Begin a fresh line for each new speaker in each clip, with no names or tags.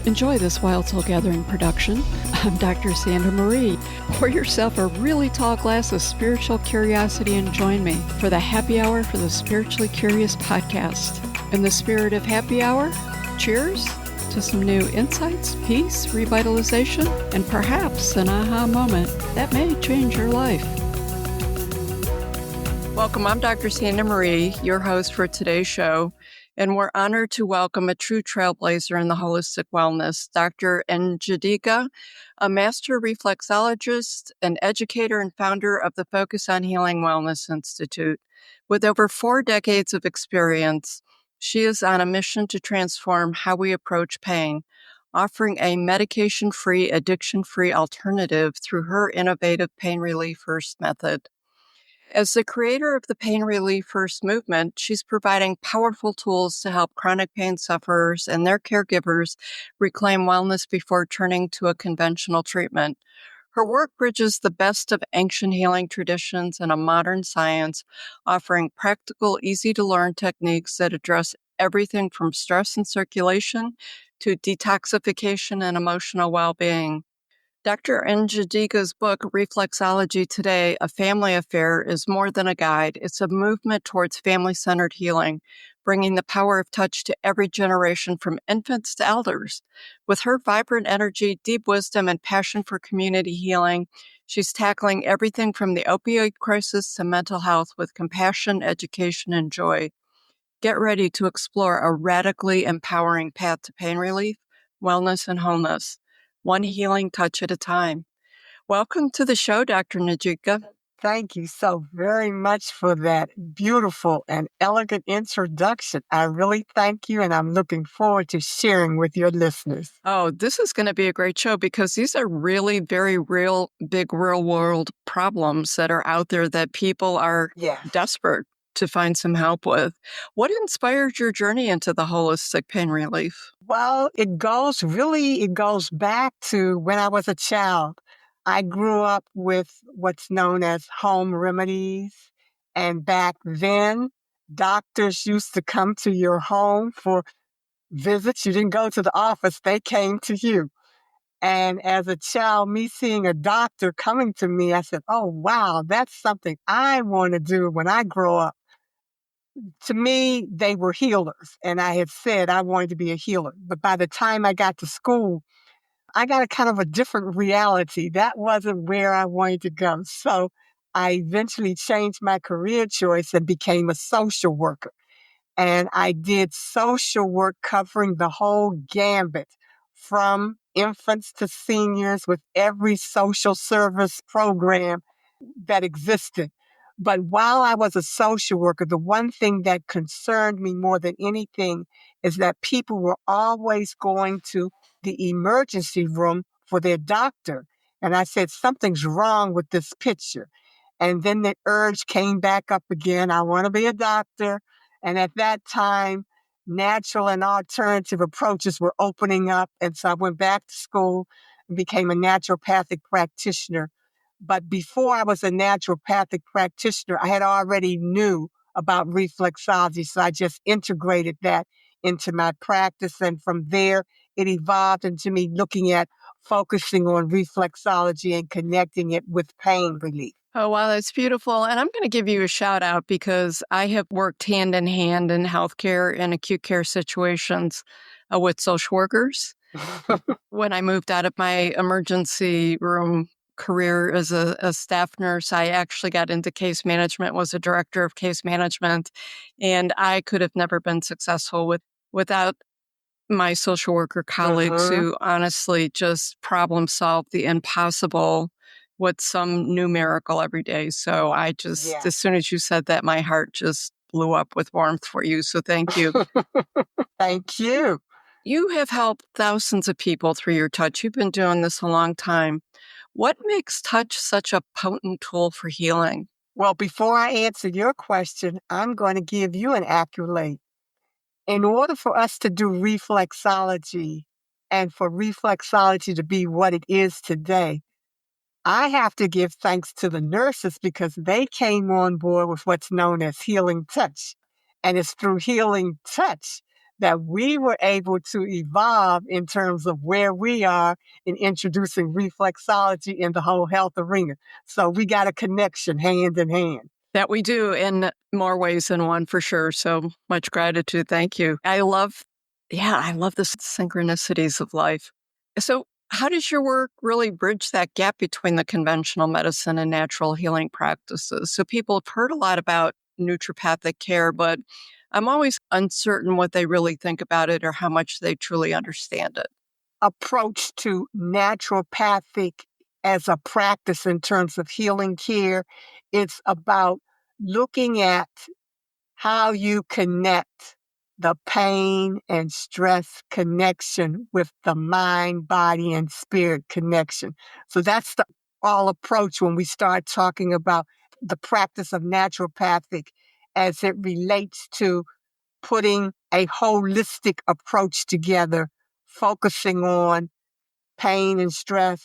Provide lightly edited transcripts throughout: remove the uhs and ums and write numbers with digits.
Enjoy this Wild Soul Gathering production. I'm Dr. Sandra Marie. Pour yourself a really tall glass of spiritual curiosity and join me for the Happy Hour for the Spiritually Curious podcast. In the spirit of happy hour, cheers to some new insights, peace, revitalization, and perhaps an aha moment that may change your life. Welcome, I'm Dr. Sandra Marie, your host for today's show. And we're honored to welcome a true trailblazer in the holistic wellness, Dr. Njideka, a master reflexologist, an educator and founder of the Focus on Healing Wellness Institute. With over 4 decades of experience, she is on a mission to transform how we approach pain, offering a medication-free, addiction-free alternative through her innovative Pain Relief First method. As the creator of the Pain Relief First movement, she's providing powerful tools to help chronic pain sufferers and their caregivers reclaim wellness before turning to a conventional treatment. Her work bridges the best of ancient healing traditions and a modern science, offering practical, easy-to-learn techniques that address everything from stress and circulation to detoxification and emotional well-being. Dr. Njideka's book, Reflexology Today, A Family Affair, is more than a guide. It's a movement towards family-centered healing, bringing the power of touch to every generation from infants to elders. With her vibrant energy, deep wisdom, and passion for community healing, she's tackling everything from the opioid crisis to mental health with compassion, education, and joy. Get ready to explore a radically empowering path to pain relief, wellness, and wholeness, one healing touch at a time. Welcome to the show, Dr. Njideka.
Thank you so very much for that beautiful and elegant introduction. I really thank you, and I'm looking forward to sharing with your listeners.
Oh, this is going to be a great show because these are really very real, big real world problems that are out there that people are desperate to find some help with. What inspired your journey into the holistic pain relief?
Well, it goes back to when I was a child. I grew up with what's known as home remedies. And back then, doctors used to come to your home for visits. You didn't go to the office, they came to you. And as a child, me seeing a doctor coming to me, I said, oh, wow, that's something I want to do when I grow up. To me, they were healers. And I had said I wanted to be a healer. But by the time I got to school, I got a kind of a different reality. That wasn't where I wanted to go. So I eventually changed my career choice and became a social worker. And I did social work covering the whole gambit from infants to seniors with every social service program that existed. But while I was a social worker, the one thing that concerned me more than anything is that people were always going to the emergency room for their doctor. And I said, something's wrong with this picture. And then the urge came back up again. I want to be a doctor. And at that time, natural and alternative approaches were opening up. And so I went back to school and became a naturopathic practitioner. But before I was a naturopathic practitioner, I had already knew about reflexology. So I just integrated that into my practice. And from there, it evolved into me looking at focusing on reflexology and connecting it with pain relief.
Oh, wow, that's beautiful. And I'm going to give you a shout out because I have worked hand in hand in healthcare and acute care situations with social workers. When I moved out of my emergency room career as a staff nurse, I actually got into case management, was a director of case management, and I could have never been successful without my social worker colleagues who honestly just problem solved the impossible with some new miracle every day. So I just, as soon as you said that, my heart just blew up with warmth for you. So thank you.
Thank you.
You have helped thousands of people through your touch. You've been doing this a long time. What makes touch such a potent tool for healing?
Well, before I answer your question, I'm going to give you an accolade. In order for us to do reflexology and for reflexology to be what it is today, I have to give thanks to the nurses because they came on board with what's known as healing touch. And it's through healing touch that we were able to evolve in terms of where we are in introducing reflexology in the whole health arena. So we got a connection hand in hand.
That we do in more ways than one, for sure. So much gratitude. Thank you. I love the synchronicities of life. So how does your work really bridge that gap between the conventional medicine and natural healing practices? So people have heard a lot about naturopathic care, but I'm always uncertain what they really think about it or how much they truly understand it.
Approach to naturopathic as a practice in terms of healing care. It's about looking at how you connect the pain and stress connection with the mind, body, and spirit connection. So that's the all approach when we start talking about the practice of naturopathic as it relates to putting a holistic approach together, focusing on pain and stress,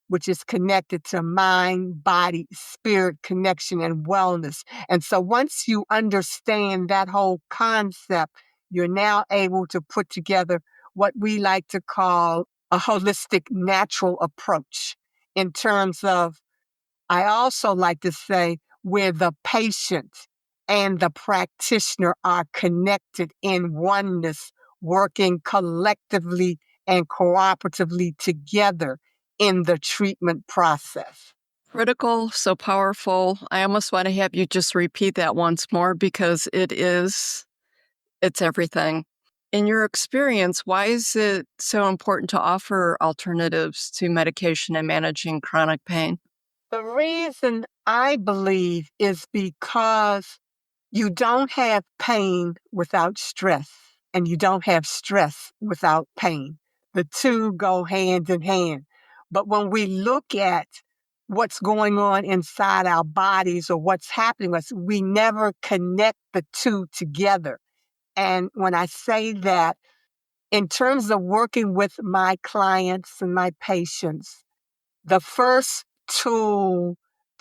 which is connected to mind, body, spirit connection, and wellness. And so once you understand that whole concept, you're now able to put together what we like to call a holistic natural approach in terms of, I also like to say, where the patient and the practitioner are connected in oneness, working collectively and cooperatively together in the treatment process.
Critical, so powerful. I almost want to have you just repeat that once more because it's everything. In your experience, why is it so important to offer alternatives to medication and managing chronic pain?
The reason I believe is because you don't have pain without stress, and you don't have stress without pain. The two go hand in hand. But when we look at what's going on inside our bodies or what's happening to us, we never connect the two together. And when I say that, in terms of working with my clients and my patients, the first tool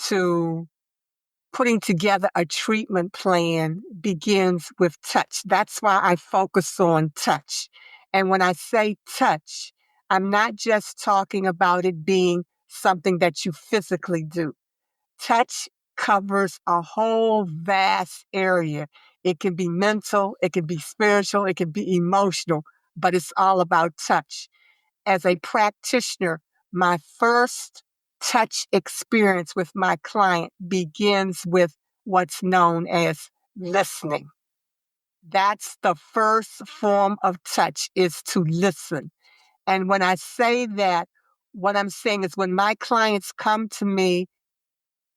to putting together a treatment plan begins with touch. That's why I focus on touch. And when I say touch, I'm not just talking about it being something that you physically do. Touch covers a whole vast area. It can be mental, it can be spiritual, it can be emotional, but it's all about touch. As a practitioner, my first touch experience with my client begins with what's known as listening. That's the first form of touch, is to listen. And when I say that, what I'm saying is when my clients come to me,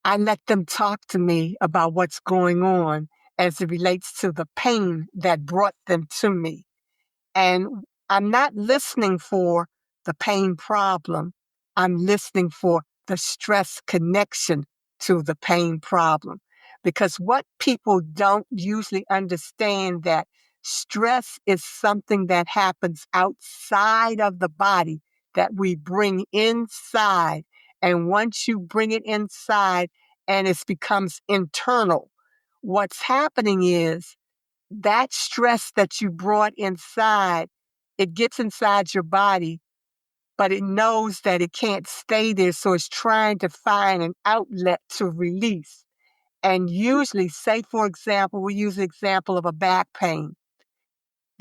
I let them talk to me about what's going on as it relates to the pain that brought them to me. And I'm not listening for the pain problem. I'm listening for the stress connection to the pain problem. Because what people don't usually understand, that stress is something that happens outside of the body that we bring inside. And once you bring it inside and it becomes internal, what's happening is that stress that you brought inside, it gets inside your body, but it knows that it can't stay there. So it's trying to find an outlet to release. And usually, say, for example, we use the example of a back pain.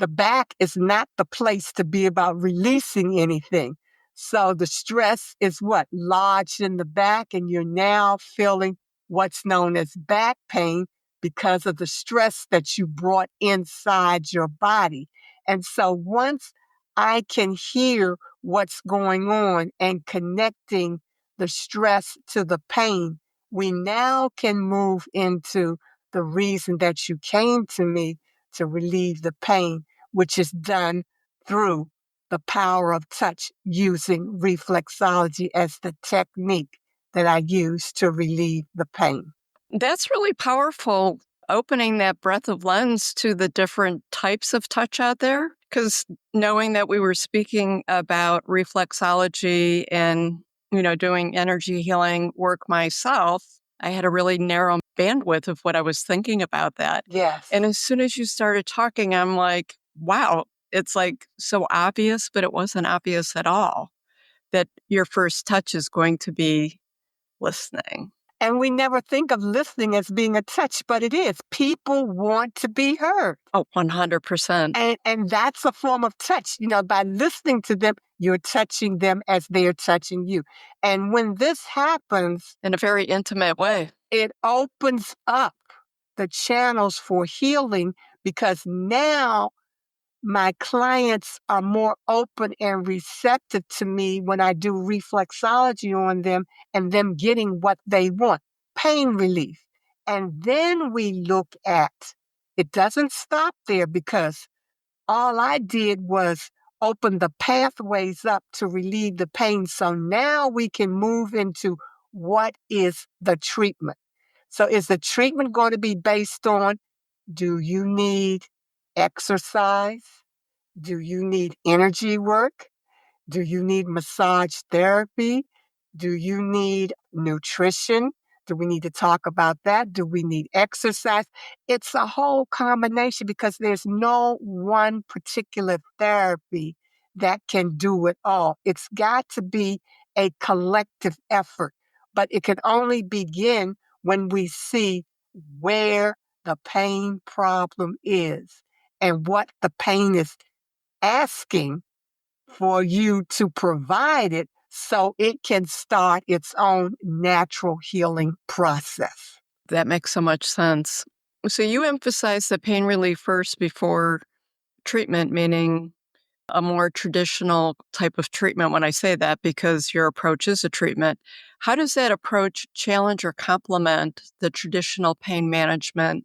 The back is not the place to be about releasing anything. So the stress is what? Lodged in the back, and you're now feeling what's known as back pain because of the stress that you brought inside your body. And so once I can hear what's going on and connecting the stress to the pain, we now can move into the reason that you came to me to relieve the pain, which is done through the power of touch, using reflexology as the technique that I use to relieve the pain.
That's really powerful, opening that breadth of lens to the different types of touch out there. Because knowing that we were speaking about reflexology and, doing energy healing work myself, I had a really narrow bandwidth of what I was thinking about that.
Yes.
And as soon as you started talking, I'm like, wow, it's like so obvious, but it wasn't obvious at all that your first touch is going to be listening.
And we never think of listening as being a touch, but it is. People want to be heard.
Oh, 100%.
And that's a form of touch. By listening to them, you're touching them as they're touching you. And when this happens,
in a very intimate way,
it opens up the channels for healing, because now my clients are more open and receptive to me when I do reflexology on them and them getting what they want, pain relief. And then we look at, it doesn't stop there, because all I did was open the pathways up to relieve the pain. So now we can move into what is the treatment. So is the treatment going to be based on, do you need exercise? Do you need energy work? Do you need massage therapy? Do you need nutrition? Do we need to talk about that? Do we need exercise? It's a whole combination, because there's no one particular therapy that can do it all. It's got to be a collective effort, but it can only begin when we see where the pain problem is and what the pain is asking for you to provide it, so it can start its own natural healing process.
That makes so much sense. So you emphasize the pain relief first before treatment, meaning a more traditional type of treatment when I say that, because your approach is a treatment. How does that approach challenge or complement the traditional pain management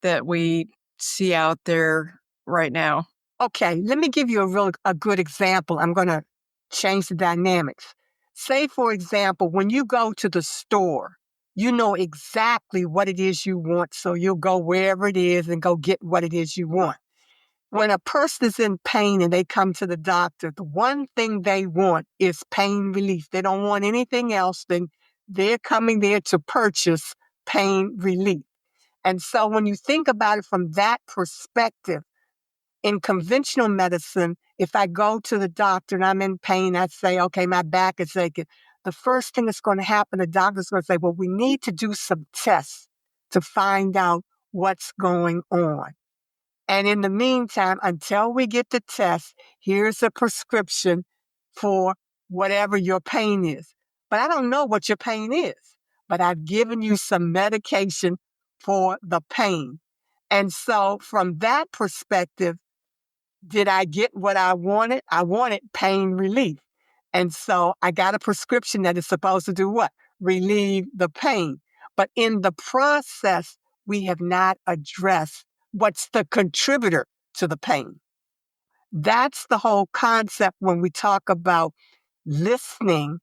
that we see out there right now?
Okay, let me give you a good example. I'm going to change the dynamics. Say, for example, when you go to the store, you know exactly what it is you want, so you'll go wherever it is and go get what it is you want. When a person is in pain and they come to the doctor, the one thing they want is pain relief. They don't want anything else. Then they're coming there to purchase pain relief. And so when you think about it from that perspective, in conventional medicine, if I go to the doctor and I'm in pain, I say, okay, my back is aching. The first thing that's going to happen, the doctor's going to say, well, we need to do some tests to find out what's going on. And in the meantime, until we get the test, here's a prescription for whatever your pain is. But I don't know what your pain is, but I've given you some medication for the pain. And so from that perspective, did I get what I wanted? I wanted pain relief. And so I got a prescription that is supposed to do what? Relieve the pain. But in the process, we have not addressed what's the contributor to the pain. That's the whole concept when we talk about listening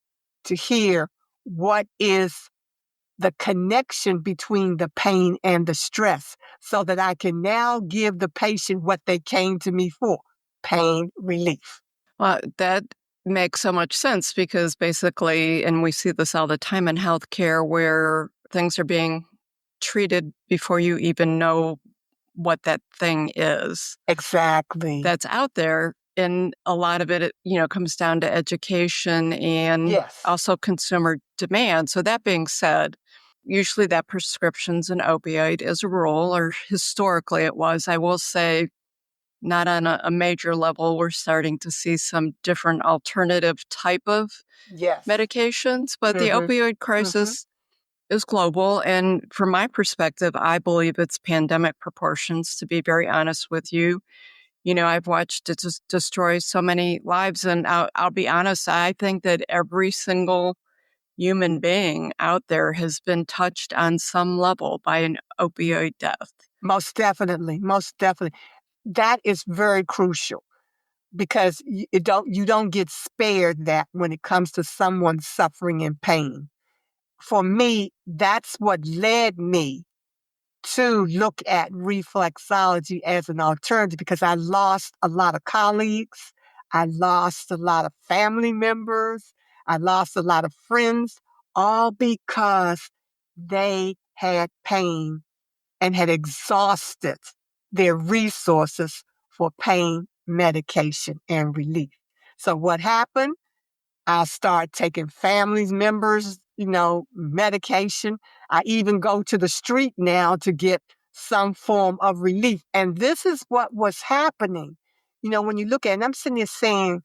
to hear what is the connection between the pain and the stress, so that I can now give the patient what they came to me for, pain relief.
Well, that makes so much sense, because basically, and we see this all the time in healthcare, where things are being treated before you even know what that thing is.
Exactly.
That's out there. And a lot of it, comes down to education and
Yes.
also consumer demand. So that being said, usually that prescription's an opioid as a rule, or historically it was. I will say, not on a major level. We're starting to see some different alternative type of
Yes.
medications, but the opioid crisis is global. And from my perspective, I believe it's pandemic proportions, to be very honest with you. I've watched it just destroy so many lives. And I'll be honest, I think that every single human being out there has been touched on some level by an opioid death.
Most definitely. Most definitely. That is very crucial, because you don't get spared that when it comes to someone suffering in pain. For me, that's what led me to look at reflexology as an alternative, because I lost a lot of colleagues. I lost a lot of family members. I lost a lot of friends, all because they had pain and had exhausted their resources for pain medication and relief. So what happened? I start taking family members, medication. I even go to the street now to get some form of relief. And this is what was happening. When you look at it, and I'm sitting here saying,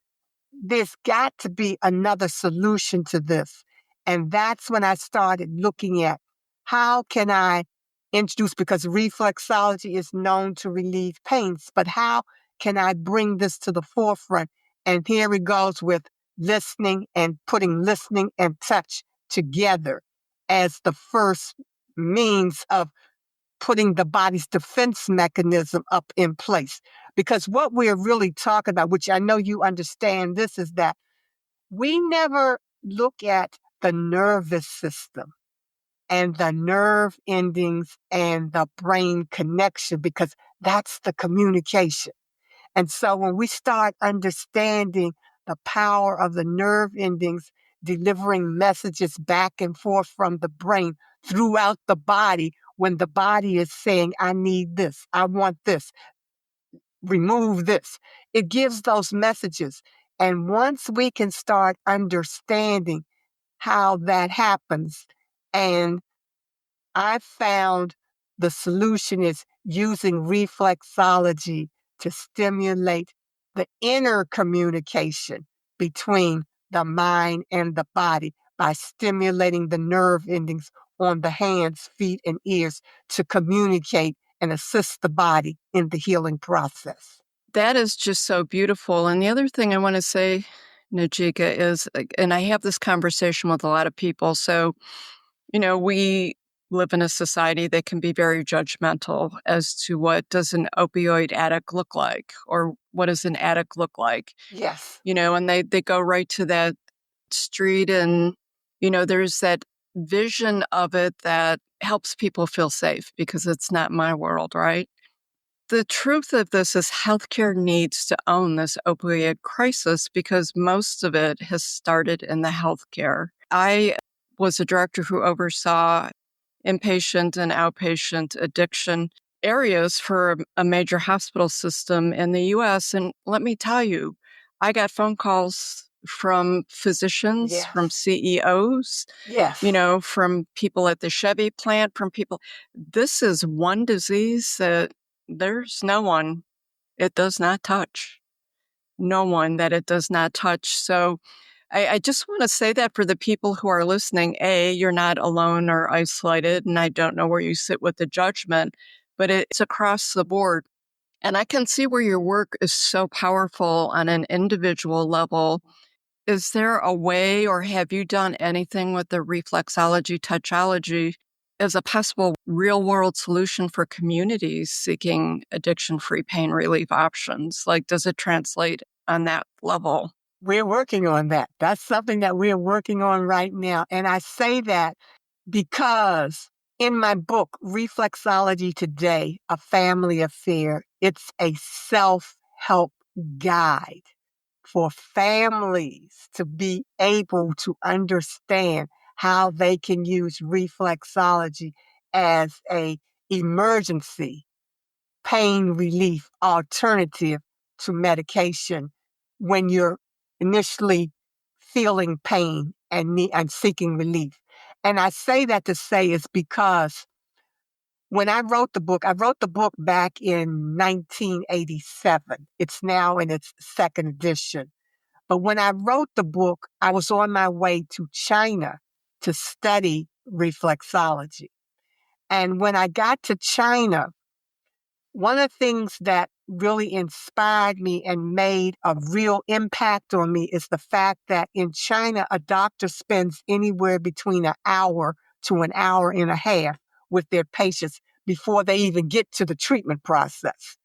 there's got to be another solution to this. And that's when I started looking at how can I introduce, because reflexology is known to relieve pains, but how can I bring this to the forefront? And here it goes with listening and putting listening and touch together as the first means of putting the body's defense mechanism up in place. Because what we're really talking about, which I know you understand this, is that we never look at the nervous system and the nerve endings and the brain connection, because that's the communication. And so when we start understanding the power of the nerve endings delivering messages back and forth from the brain throughout the body, when the body is saying, I need this, I want this, remove this, it gives those messages. And once we can start understanding how that happens, and I found the solution is using reflexology to stimulate the inner communication between the mind and the body by stimulating the nerve endings on the hands, feet, and ears to communicate and assist the body in the healing process.
That is just so beautiful. And the other thing I want to say, Njideka, is, and I have this conversation with a lot of people. So, we live in a society that can be very judgmental as to what does an opioid addict look like, or what does an addict look like?
Yes.
And they go right to that street, and, there's that vision of it that helps people feel safe because it's not my world, right? The truth of this is healthcare needs to own this opioid crisis because most of it has started in the healthcare. I was a director who oversaw inpatient and outpatient addiction areas for a major hospital system in the US. And let me tell you, I got phone calls from physicians,
Yes.
from CEOs,
Yes.
from people at the Chevy plant, from people. This is one disease that there's no one it does not touch. No one that it does not touch. So I just want to say that for the people who are listening, you're not alone or isolated, and I don't know where you sit with the judgment, but it's across the board. And I can see where your work is so powerful on an individual level. Is there a way, or have you done anything with the reflexology, touchology as a possible real-world solution for communities seeking addiction-free pain relief options? Like, does it translate on that level?
We're working on that. That's something that we're working on right now. And I say that because in my book, Reflexology Today, A Family Affair, it's a self-help guide for families to be able to understand how they can use reflexology as a emergency pain relief alternative to medication when you're initially feeling pain and seeking relief. And I say that to say is because when I wrote the book back in 1987. It's now in its second edition. But when I wrote the book, I was on my way to China to study reflexology. And when I got to China, one of the things that really inspired me and made a real impact on me is the fact that in China, a doctor spends anywhere between an hour to an hour and a half with their patients before they even get to the treatment process.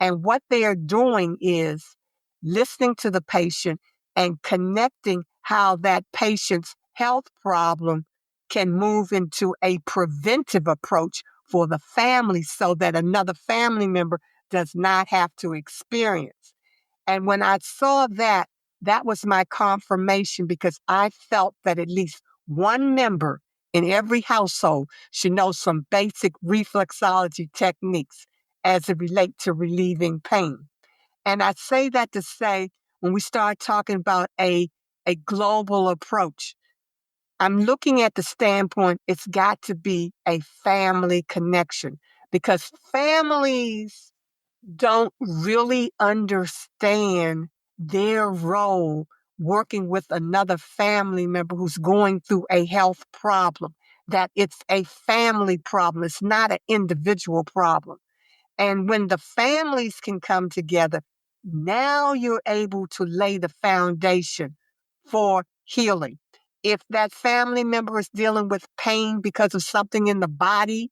And what they are doing is listening to the patient and connecting how that patient's health problem can move into a preventive approach for the family so that another family member does not have to experience. And when I saw that, that was my confirmation because I felt that at least one member in every household should know some basic reflexology techniques as it relates to relieving pain. And I say that to say, when we start talking about a global approach, I'm looking at the standpoint, it's got to be a family connection, because families don't really understand their role working with another family member who's going through a health problem, that it's a family problem. It's not an individual problem. And when the families can come together, now you're able to lay the foundation for healing. If that family member is dealing with pain because of something in the body,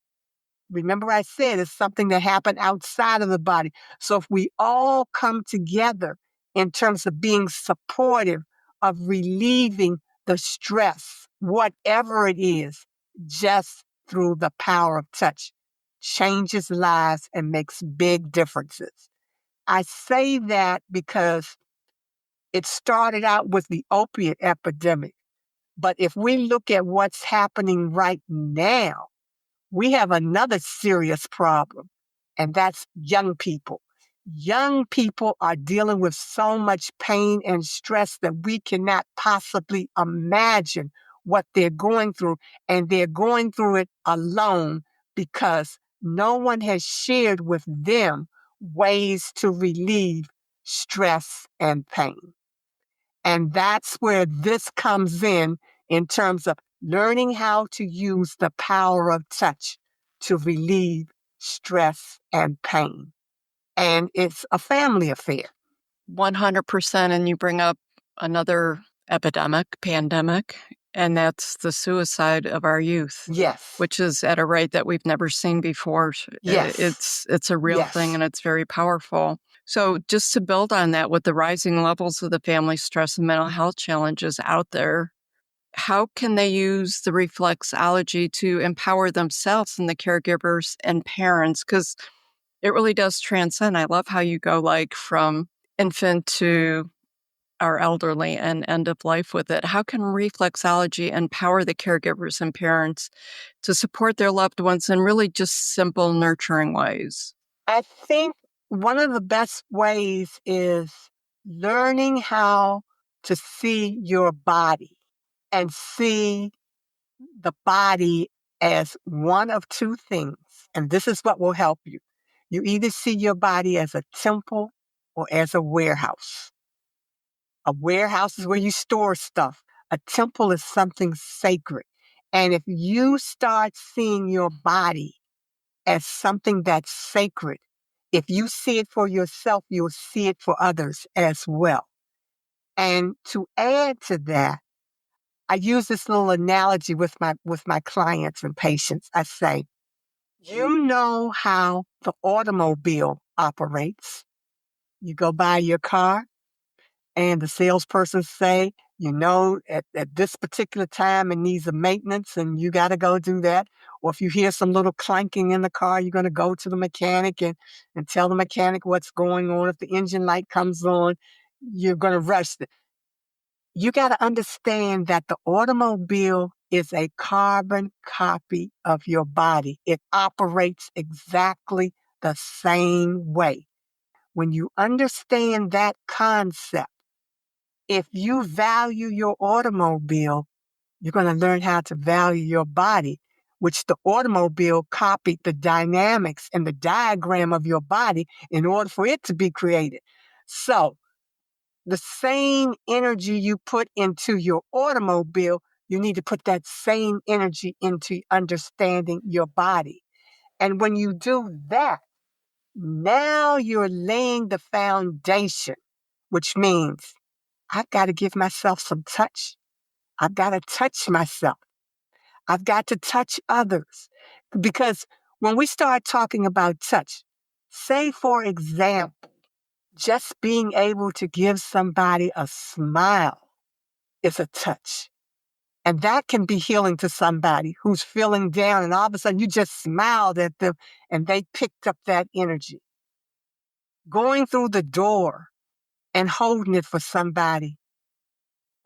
remember I said it's something that happened outside of the body. So if we all come together in terms of being supportive of relieving the stress, whatever it is, just through the power of touch, changes lives and makes big differences. I say that because it started out with the opiate epidemic. But if we look at what's happening right now, we have another serious problem, and that's young people. Young people are dealing with so much pain and stress that we cannot possibly imagine what they're going through, and they're going through it alone because no one has shared with them ways to relieve stress and pain. And that's where this comes in terms of learning how to use the power of touch to relieve stress and pain. And it's a family affair.
100%. And you bring up another pandemic, and that's the suicide of our youth.
Yes.
Which is at a rate that we've never seen before.
Yes.
It's a real thing, and it's very powerful. So just to build on that, with the rising levels of the family stress and mental health challenges out there, how can they use the reflexology to empower themselves and the caregivers and parents? Because it really does transcend. I love how you go like from infant to our elderly and end of life with it. How can reflexology empower the caregivers and parents to support their loved ones in really just simple, nurturing ways?
I think one of the best ways is learning how to see your body and see the body as one of two things. And this is what will help you. You either see your body as a temple or as a warehouse. A warehouse is where you store stuff. A temple is something sacred. And if you start seeing your body as something that's sacred, if you see it for yourself, you'll see it for others as well. And to add to that, I use this little analogy with my clients and patients. I say, you know how the automobile operates. You go buy your car, and the salesperson say, at this particular time it needs a maintenance and you got to go do that. Or if you hear some little clanking in the car, you're going to go to the mechanic and tell the mechanic what's going on. If the engine light comes on, you're going to rush it. You got to understand that the automobile is a carbon copy of your body. It operates exactly the same way. When you understand that concept, if you value your automobile, you're going to learn how to value your body, which the automobile copied the dynamics and the diagram of your body in order for it to be created. So the same energy you put into your automobile, you need to put that same energy into understanding your body. And when you do that, now you're laying the foundation, which means I've got to give myself some touch. I've got to touch myself. I've got to touch others. Because when we start talking about touch, say, for example, just being able to give somebody a smile is a touch. And that can be healing to somebody who's feeling down, and all of a sudden you just smiled at them and they picked up that energy. Going through the door and holding it for somebody.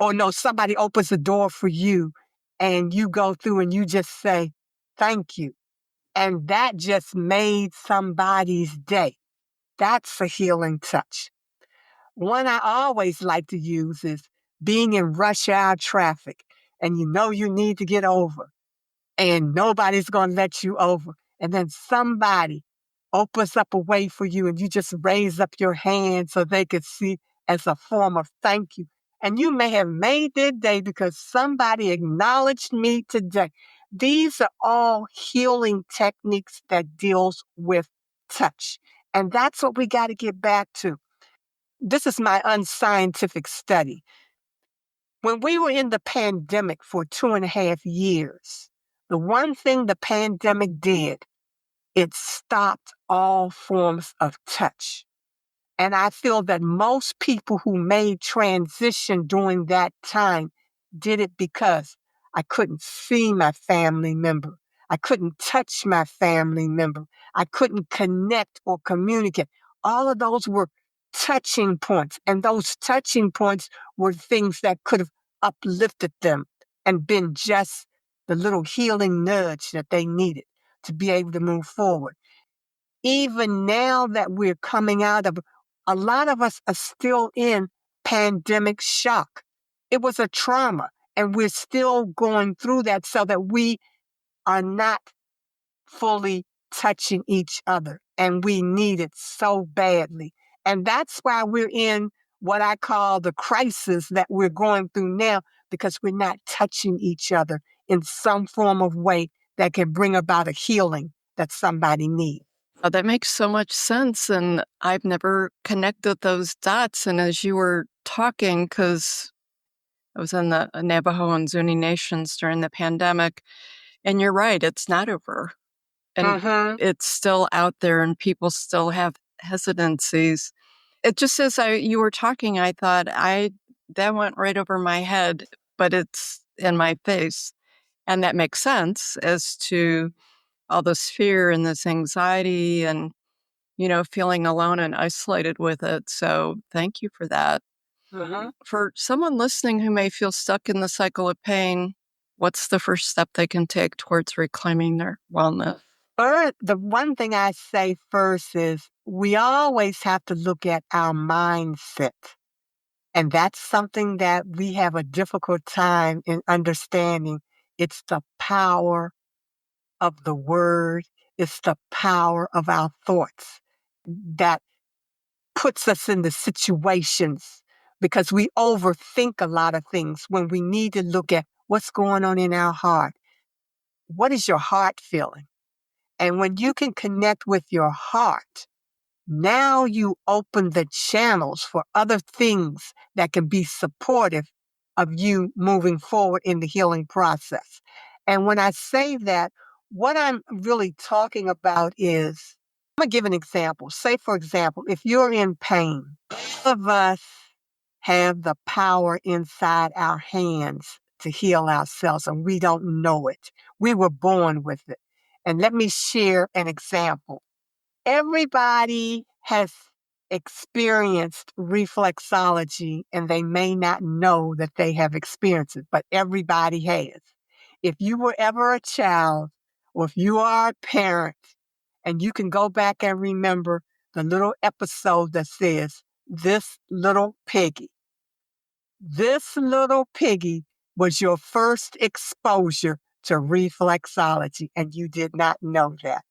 Or no, somebody opens the door for you and you go through and you just say, thank you. And that just made somebody's day. That's a healing touch. One I always like to use is being in rush hour traffic and you know you need to get over and nobody's going to let you over. And then somebody opens up a way for you and you just raise up your hand so they could see as a form of thank you. And you may have made their day because somebody acknowledged me today. These are all healing techniques that deals with touch. And that's what we got to get back to. This is my unscientific study. When we were in the pandemic for 2.5 years, the one thing the pandemic did, it stopped all forms of touch. And I feel that most people who made transition during that time did it because I couldn't see my family member. I couldn't touch my family member. I couldn't connect or communicate. All of those were touching points. And those touching points were things that could have uplifted them and been just the little healing nudge that they needed to be able to move forward. Even now that we're coming out of, a lot of us are still in pandemic shock. It was a trauma, and we're still going through that so that we are not fully touching each other, and we need it so badly. And that's why we're in what I call the crisis that we're going through now, because we're not touching each other in some form of way that can bring about a healing that somebody needs.
That makes so much sense. And I've never connected those dots. And as you were talking, because I was in the Navajo and Zuni nations during the pandemic, and you're right, it's not over. And it's still out there and people still have hesitancies. It just as you were talking, I thought that went right over my head, but it's in my face. And that makes sense as to all this fear and this anxiety and, feeling alone and isolated with it. So thank you for that. For someone listening who may feel stuck in the cycle of pain, what's the first step they can take towards reclaiming their wellness?
The one thing I say first is we always have to look at our mindset. And that's something that we have a difficult time in understanding. It's the power of the word. It's the power of our thoughts that puts us in the situations because we overthink a lot of things when we need to look at what's going on in our heart. What is your heart feeling? And when you can connect with your heart, now you open the channels for other things that can be supportive of you moving forward in the healing process. And when I say that, what I'm really talking about is, I'm going to give an example. Say, for example, if you're in pain, all of us have the power inside our hands to heal ourselves, and we don't know it. We were born with it. And let me share an example. Everybody has experienced reflexology and they may not know that they have experienced it, but everybody has. If you were ever a child or if you are a parent and you can go back and remember the little episode that says, this little piggy was your first exposure to reflexology and you did not know that.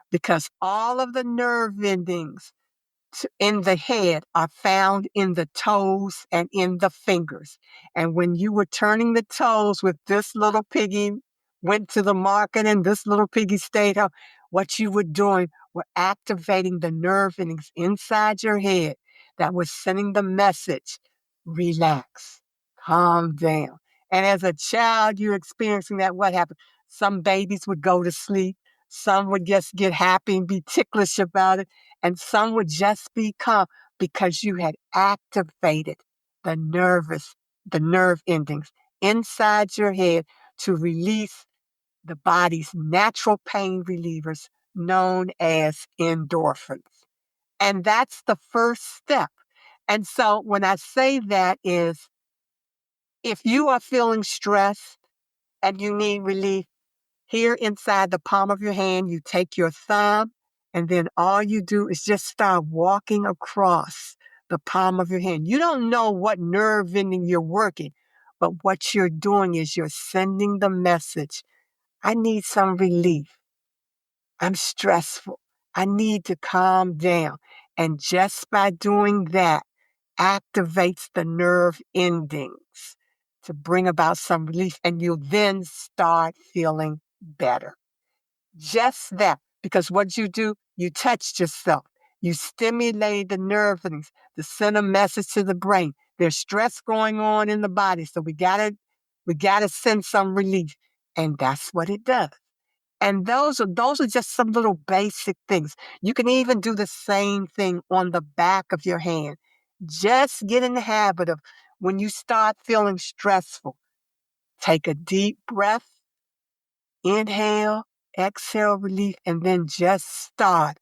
Because all of the nerve endings in the head are found in the toes and in the fingers. And when you were turning the toes with this little piggy went to the market and this little piggy stayed home, what you were doing were activating the nerve endings inside your head that was sending the message, relax, calm down. And as a child, you're experiencing that. What happened? Some babies would go to sleep. Some would just get happy and be ticklish about it. And some would just be calm because you had activated the nerve endings inside your head to release the body's natural pain relievers known as endorphins. And that's the first step. And so when I say that is, if you are feeling stressed and you need relief, here inside the palm of your hand, you take your thumb, and then all you do is just start walking across the palm of your hand. You don't know what nerve ending you're working, but what you're doing is you're sending the message. I need some relief. I'm stressful. I need to calm down. And just by doing that, activates the nerve endings to bring about some relief, and you'll then start feeling better. Just that, because what you do, you touched yourself. You stimulate the nerve endings to send a message to the brain. There's stress going on in the body, so we gotta send some relief, and that's what it does. And those are just some little basic things. You can even do the same thing on the back of your hand. Just get in the habit of when you start feeling stressful, take a deep breath, inhale, exhale, relief, and then just start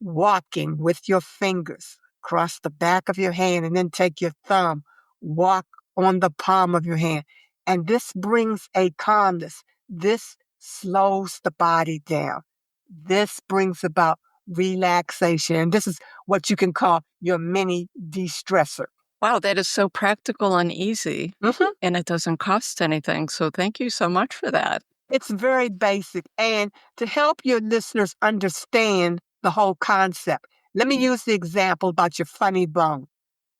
walking with your fingers across the back of your hand, and then take your thumb, walk on the palm of your hand. And this brings a calmness. This slows the body down. This brings about relaxation. And this is what you can call your mini de-stressor.
Wow, that is so practical and easy, and it doesn't cost anything. So thank you so much for that.
It's very basic. And to help your listeners understand the whole concept, let me use the example about your funny bone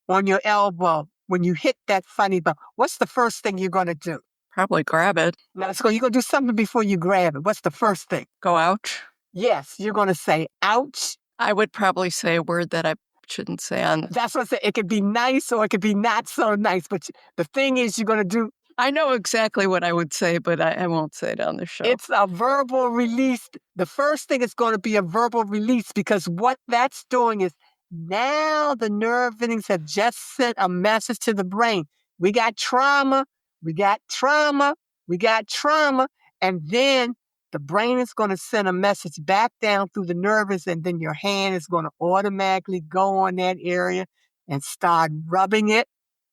on your elbow. When you hit that funny bone, what's the first thing you're going to do?
Probably grab it.
Now, so you're going to do something before you grab it. What's the first thing?
Go ouch.
Yes, you're going to say, ouch.
I would probably say a word that I shouldn't say on.
That's what I say. It could be nice or it could be not so nice. But the thing is, you're going to do.
I know exactly what I would say, but I won't say it on the show.
It's a verbal release. The first thing is going to be a verbal release, because what that's doing is now the nerve endings have just sent a message to the brain. We got trauma, we got trauma, we got trauma. And then the brain is going to send a message back down through the nerves, and then your hand is going to automatically go on that area and start rubbing it.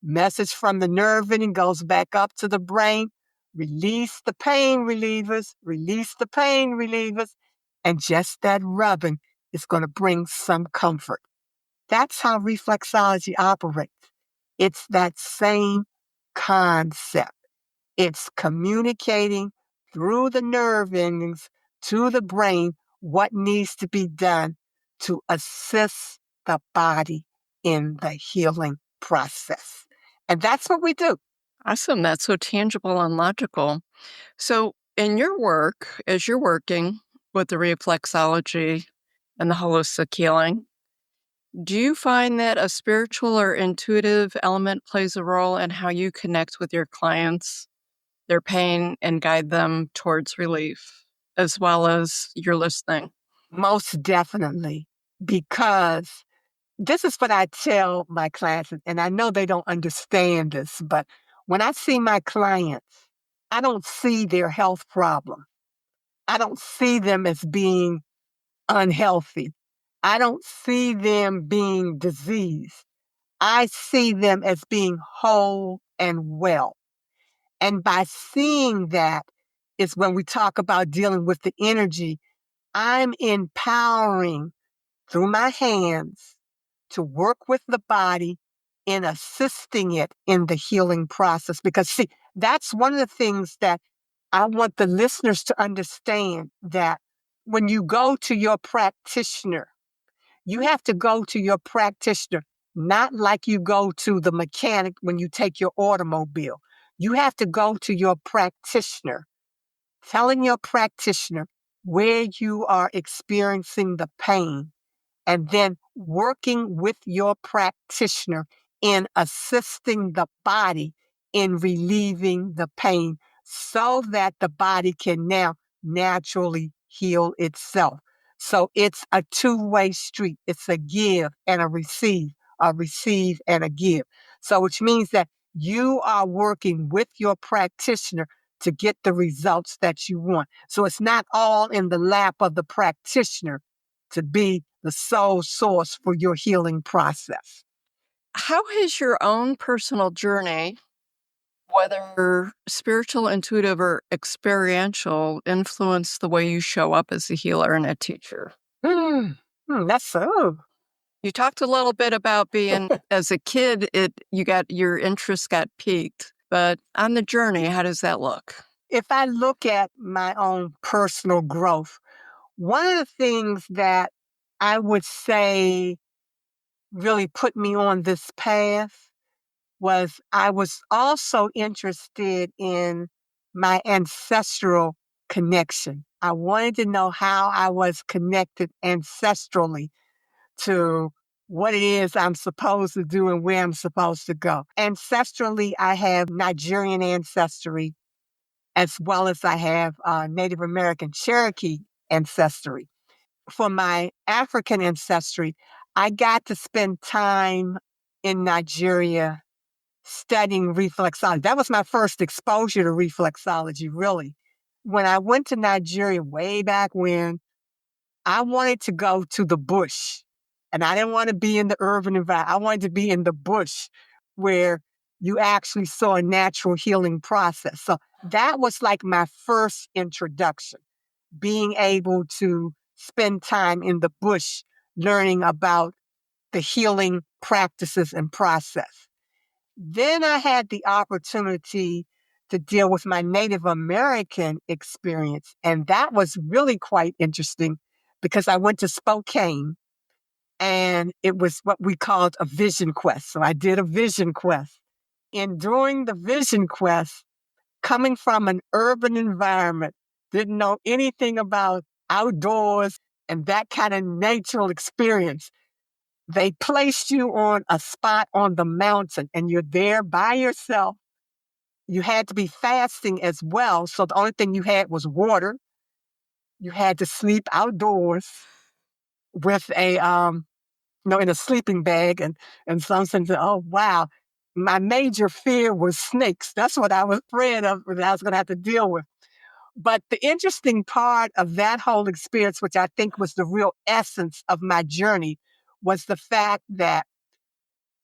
Message from the nerve ending goes back up to the brain. Release the pain relievers, release the pain relievers, and just that rubbing is going to bring some comfort. That's how reflexology operates. It's that same concept. It's communicating through the nerve endings to the brain what needs to be done to assist the body in the healing process. And that's what we do.
Awesome. That's so tangible and logical. So in your work, as you're working with the reflexology and the holistic healing, do you find that a spiritual or intuitive element plays a role in how you connect with your clients, their pain, and guide them towards relief, as well as your listening?
Most definitely, because this is what I tell my clients, and I know they don't understand this, but when I see my clients, I don't see their health problem. I don't see them as being unhealthy. I don't see them being diseased. I see them as being whole and well. And by seeing that is when we talk about dealing with the energy, I'm empowering through my hands to work with the body in assisting it in the healing process. Because, see, that's one of the things that I want the listeners to understand, that when you go to your practitioner, you have to go to your practitioner not like you go to the mechanic when you take your automobile. You have to go to your practitioner, telling your practitioner where you are experiencing the pain, and then working with your practitioner in assisting the body in relieving the pain so that the body can now naturally heal itself. So it's a two-way street. It's a give and a receive and a give. So which means that you are working with your practitioner to get the results that you want. So it's not all in the lap of the practitioner to be the sole source for your healing process.
How has your own personal journey, whether spiritual, intuitive, or experiential, influenced the way you show up as a healer and a teacher?
That's so
You talked a little bit about being, as a kid, your interest got piqued, but on the journey, how does that look?
If I look at my own personal growth, one of the things that I would say really put me on this path was I was also interested in my ancestral connection. I wanted to know how I was connected ancestrally to what it is I'm supposed to do and where I'm supposed to go. Ancestrally, I have Nigerian ancestry as well as I have Native American Cherokee ancestry. For my African ancestry, I got to spend time in Nigeria studying reflexology. That was my first exposure to reflexology, really. When I went to Nigeria way back when, I wanted to go to the bush. And I didn't want to be in the urban environment. I wanted to be in the bush where you actually saw a natural healing process. So that was like my first introduction, being able to spend time in the bush learning about the healing practices and process. Then I had the opportunity to deal with my Native American experience. And that was really quite interesting because I went to Spokane and it was what we called a vision quest. So I did a vision quest. And during the vision quest, coming from an urban environment, didn't know anything about outdoors and that kind of natural experience. They placed you on a spot on the mountain and you're there by yourself. You had to be fasting as well. So the only thing you had was water. You had to sleep outdoors with in a sleeping bag. And some said, oh, wow. My major fear was snakes. That's what I was afraid of that I was going to have to deal with. But the interesting part of that whole experience, which I think was the real essence of my journey, was the fact that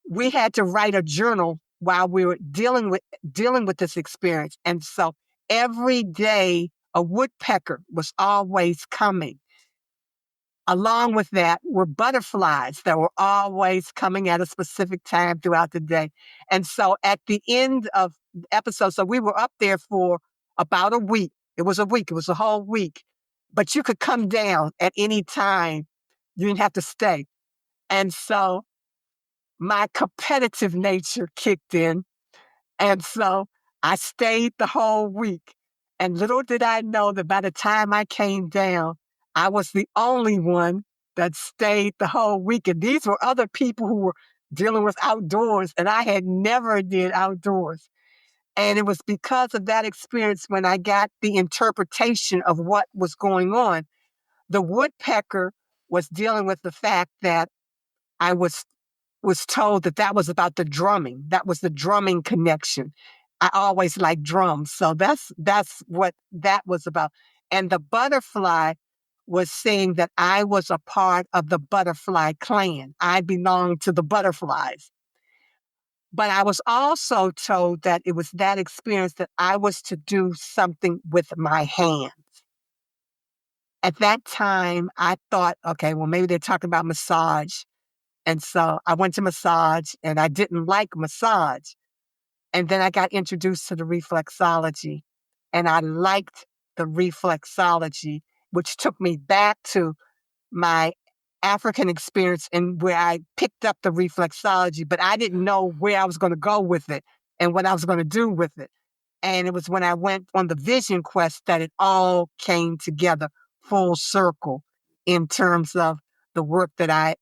we had to write a journal while we were dealing with this experience. And so every day a woodpecker was always coming. Along with that were butterflies that were always coming at a specific time throughout the day. And so at the end of the episode, so we were up there for about a week. It was a week. It was a whole week. But you could come down at any time. You didn't have to stay. And so my competitive nature kicked in. And so I stayed the whole week. And little did I know that by the time I came down, I was the only one that stayed the whole week. And these were other people who were dealing with outdoors, and I had never did outdoors. And it was because of that experience when I got the interpretation of what was going on. The woodpecker was dealing with the fact that I was told that that was about the drumming. That was the drumming connection. I always liked drums. So that's what that was about. And the butterfly was saying that I was a part of the butterfly clan. I belonged to the butterflies. But I was also told that it was that experience that I was to do something with my hands. At that time, I thought, okay, well, maybe they're talking about massage. And so I went to massage and I didn't like massage. And then I got introduced to the reflexology and I liked the reflexology, which took me back to my African experience and where I picked up the reflexology, but I didn't know where I was going to go with it and what I was going to do with it. And it was when I went on the vision quest that it all came together full circle in terms of the work that I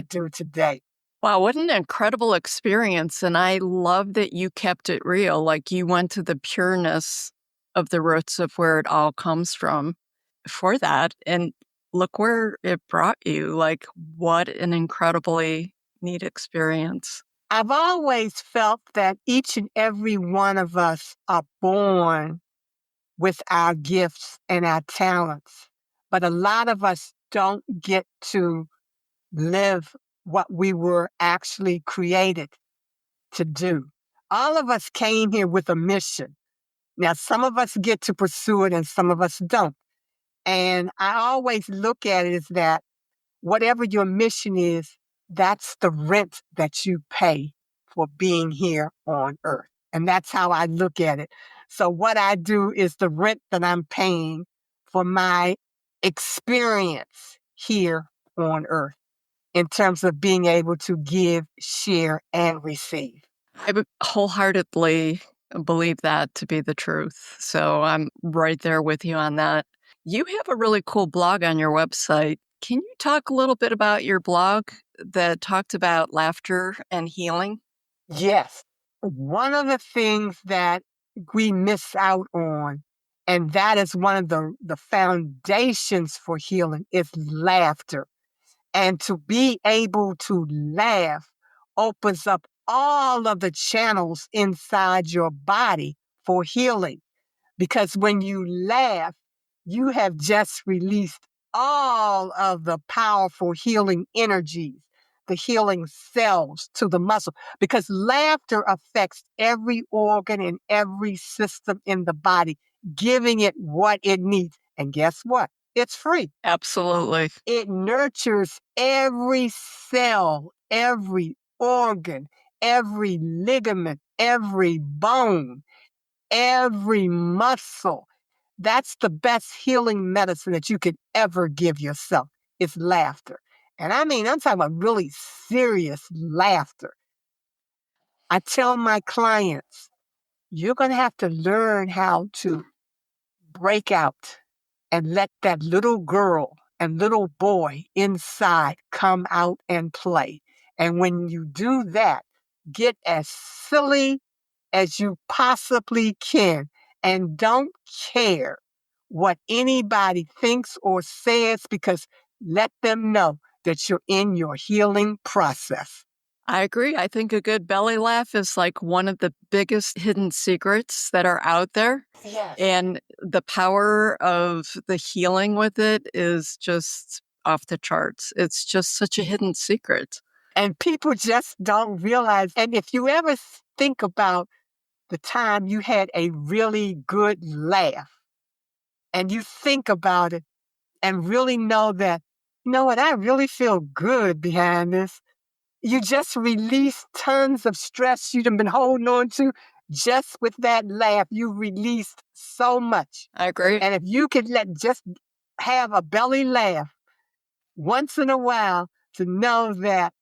do today.
Wow, what an incredible experience. And I love that you kept it real. Like you went to the pureness of the roots of where it all comes from for that. And look where it brought you. Like, what an incredibly neat experience.
I've always felt that each and every one of us are born with our gifts and our talents, but a lot of us don't get to live what we were actually created to do. All of us came here with a mission. Now, some of us get to pursue it and some of us don't. And I always look at it as that whatever your mission is, That's the rent that you pay for being here on earth. And that's how I look at it. So what I do is the rent that I'm paying for my experience here on earth in terms of being able to give, share, and receive.
I wholeheartedly believe that to be the truth. So I'm right there with you on that. You have a really cool blog on your website. Can you talk a little bit about your blog that talked about laughter and healing?
Yes. One of the things that we miss out on, and that is one of the foundations for healing, is laughter. And to be able to laugh opens up all of the channels inside your body for healing. Because when you laugh, you have just released all of the powerful healing energies, the healing cells to the muscle. Because laughter affects every organ and every system in the body, giving it what it needs. And guess what? It's free.
Absolutely.
It nurtures every cell, every organ, every ligament, every bone, every muscle. That's the best healing medicine that you could ever give yourself. It's laughter. And I mean, I'm talking about really serious laughter. I tell my clients, you're going to have to learn how to break out and let that little girl and little boy inside come out and play. And when you do that, get as silly as you possibly can and don't care what anybody thinks or says, because let them know that you're in your healing process.
I agree. I think a good belly laugh is like one of the biggest hidden secrets that are out there.
Yes.
And the power of the healing with it is just off the charts. It's just such a hidden secret.
And people just don't realize. And if you ever think about the time you had a really good laugh and you think about it and really know that, you know what, I really feel good behind this. You just release tons of stress you've been holding on to. Just with that laugh, you released so much.
I agree.
And if you could just have a belly laugh once in a while to know that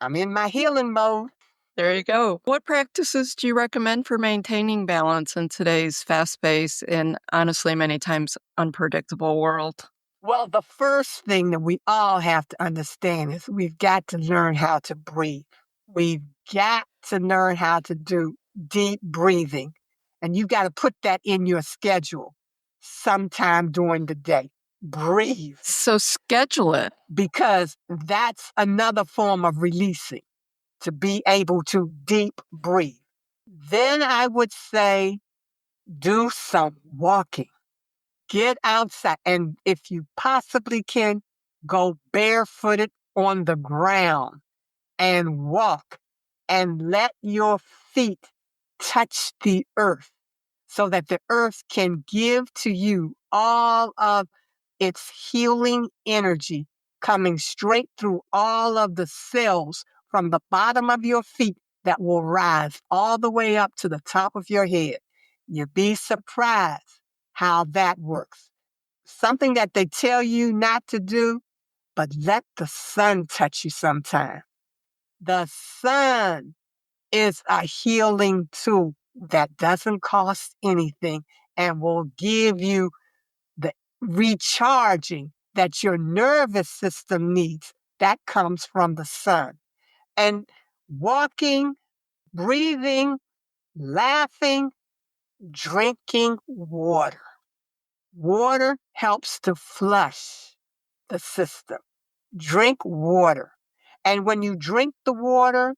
I'm in my healing mode.
There you go. What practices do you recommend for maintaining balance in today's fast-paced and honestly many times unpredictable world?
Well, the first thing that we all have to understand is we've got to learn how to breathe. We've got to learn how to do deep breathing. And you've got to put that in your schedule sometime during the day. Breathe.
So schedule it.
Because that's another form of releasing, to be able to deep breathe. Then I would say do some walking. Get outside. And if you possibly can, go barefooted on the ground and walk and let your feet touch the earth so that the earth can give to you all of its healing energy coming straight through all of the cells from the bottom of your feet that will rise all the way up to the top of your head. You'd be surprised how that works. Something that they tell you not to do, but let the sun touch you sometime. The sun is a healing tool that doesn't cost anything and will give you the recharging that your nervous system needs. That comes from the sun. And walking, breathing, laughing, drinking water. Water helps to flush the system. Drink water. And when you drink the water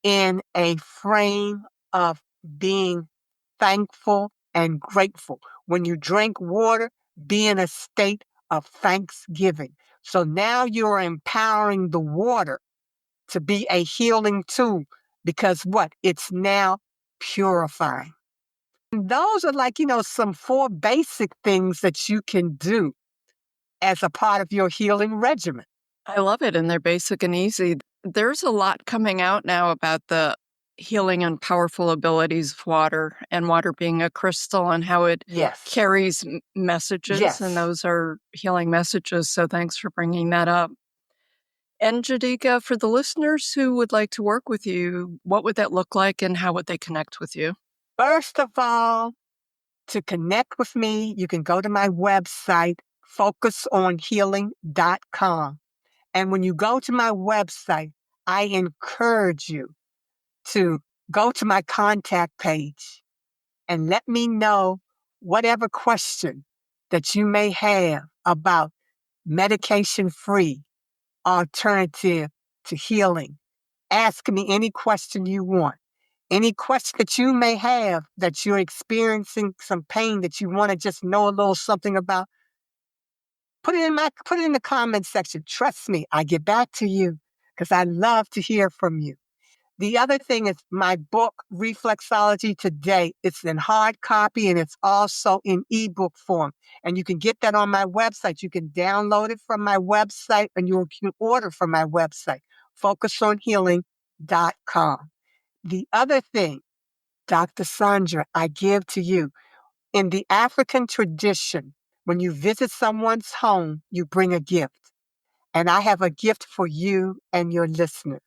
in a frame of being thankful and grateful. When you drink water, be in a state of thanksgiving. So now you're empowering the water to be a healing tool, because what? It's now purifying. And those are like, some 4 basic things that you can do as a part of your healing regimen.
I love it, and they're basic and easy. There's a lot coming out now about the healing and powerful abilities of water, and water being a crystal and how it
Yes.
carries messages, and
Yes.
those are healing messages, so thanks for bringing that up. And Njideka, for the listeners who would like to work with you, what would that look like and how would they connect with you?
First of all, to connect with me, you can go to my website, focusonhealing.com. And when you go to my website, I encourage you to go to my contact page and let me know whatever question that you may have about medication-free alternative to healing. Ask me any question you want. Any question that you may have that you're experiencing some pain that you want to just know a little something about, put it in the comment section. Trust me, I get back to you because I love to hear from you. The other thing is my book, Reflexology Today. It's in hard copy and it's also in ebook form. And you can get that on my website. You can download it from my website and you can order from my website, focusonhealing.com. The other thing, Dr. Sandra, I give to you, in the African tradition, when you visit someone's home, you bring a gift. And I have a gift for you and your listeners.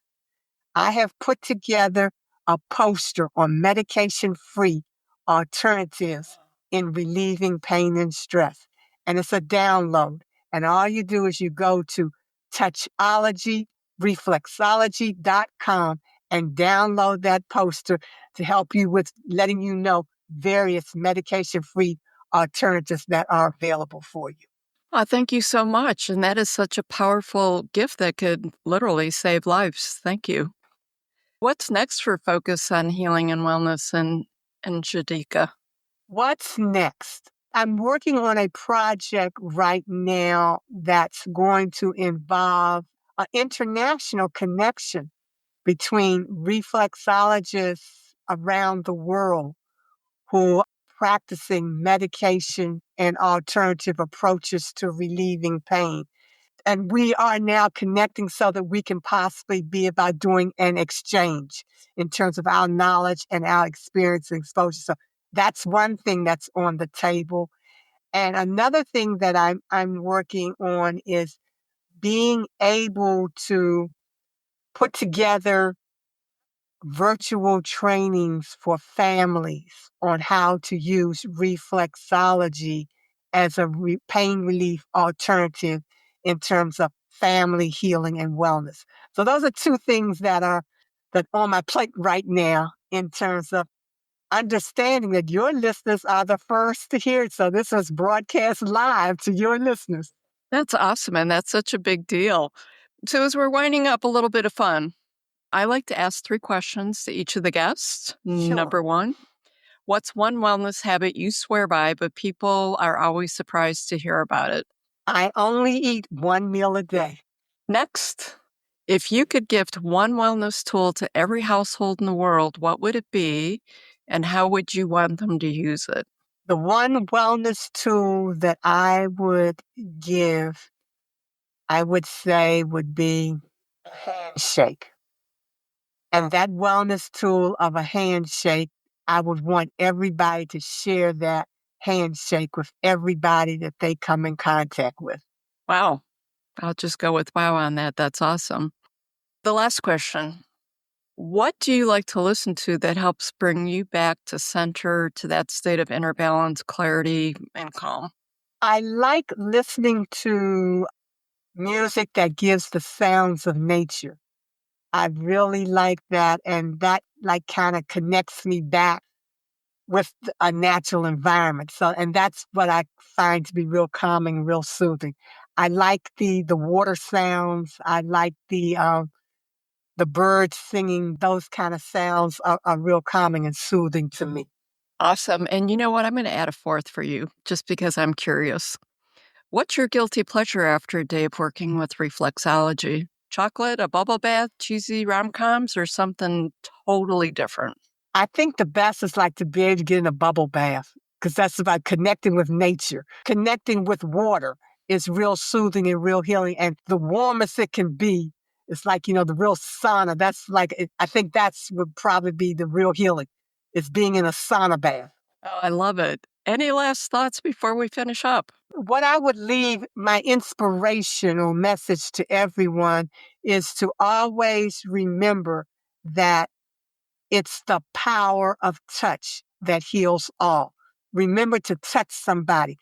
I have put together a poster on medication-free alternatives in relieving pain and stress. And it's a download. And all you do is you go to reflexology.com and download that poster to help you with letting you know various medication-free alternatives that are available for you.
Thank you so much. And that is such a powerful gift that could literally save lives. Thank you. What's next for Focus on Healing and Wellness and Njideka?
What's next? I'm working on a project right now that's going to involve an international connection between reflexologists around the world who are practicing medication and alternative approaches to relieving pain. And we are now connecting so that we can possibly be about doing an exchange in terms of our knowledge and our experience and exposure. So that's one thing that's on the table. And another thing that I'm working on is being able to put together virtual trainings for families on how to use reflexology as a pain relief alternative in terms of family healing and wellness. So those are two things that are on my plate right now in terms of understanding that your listeners are the first to hear it. So this was broadcast live to your listeners.
That's awesome. And that's such a big deal. So, as we're winding up, a little bit of fun. I like to ask 3 questions to each of the guests.
Sure.
Number 1, what's one wellness habit you swear by, but people are always surprised to hear about it?
I only eat one meal a day.
Next, if you could gift one wellness tool to every household in the world, what would it be and how would you want them to use it?
The one wellness tool that I would give, I would say, would be a handshake. And that wellness tool of a handshake, I would want everybody to share that handshake with everybody that they come in contact with.
Wow. I'll just go with wow on that. That's awesome. The last question. What do you like to listen to that helps bring you back to center, to that state of inner balance, clarity, and calm?
I like listening to music that gives the sounds of nature. I really like that, and that like kind of connects me back with a natural environment. So, and that's what I find to be real calming, real soothing. I like the water sounds. I like the birds singing. Those kind of sounds are real calming and soothing to me.
Awesome. And you know what? I'm going to add a fourth for you just because I'm curious. What's your guilty pleasure after a day of working with reflexology? Chocolate, a bubble bath, cheesy rom-coms, or something totally different?
I think the best is like to be able to get in a bubble bath because that's about connecting with nature, connecting with water, is real soothing and real healing. And the warmest it can be, it's like, the real sauna. That's like, I think that's would probably be the real healing, is being in a sauna bath.
Oh, I love it. Any last thoughts before we finish up?
What I would leave my inspirational message to everyone is to always remember that it's the power of touch that heals all. Remember to touch somebody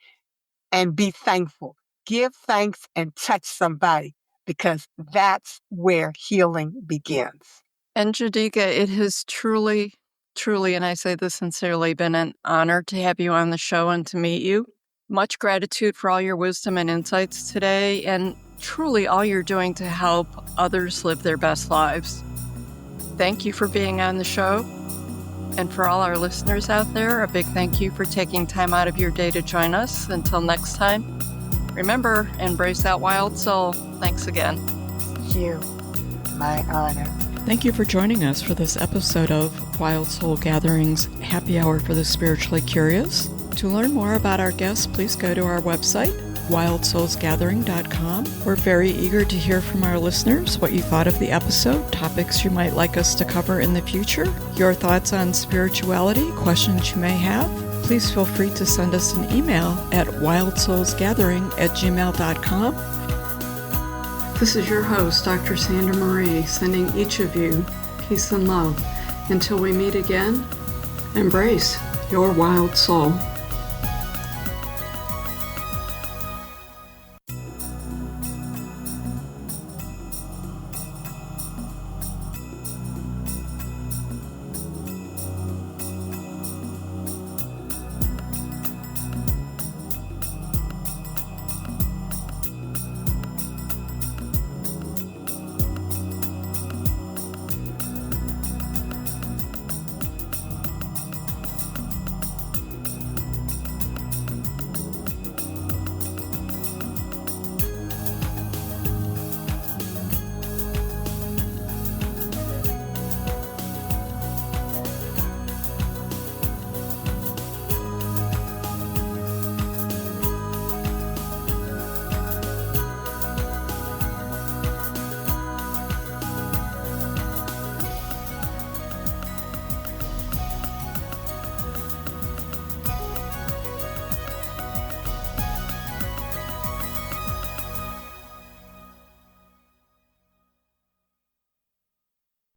and be thankful. Give thanks and touch somebody, because that's where healing begins.
And Njideka, it has truly, and I say this sincerely, been an honor to have you on the show and to meet you. Much gratitude for all your wisdom and insights today, and truly all you're doing to help others live their best lives. Thank you for being on the show. And for all our listeners out there, a big thank you for taking time out of your day to join us. Until next time, remember, embrace that wild soul. Thanks again.
Thank you. My honor.
Thank you for joining us for this episode of Wild Soul Gatherings Happy Hour for the Spiritually Curious. To learn more about our guests, please go to our website, wildsoulsgathering.com. We're very eager to hear from our listeners what you thought of the episode, topics you might like us to cover in the future, your thoughts on spirituality, questions you may have. Please feel free to send us an email at wildsoulsgathering@gmail.com. This is your host, Dr. Sandra Marie, sending each of you peace and love. Until we meet again, embrace your wild soul.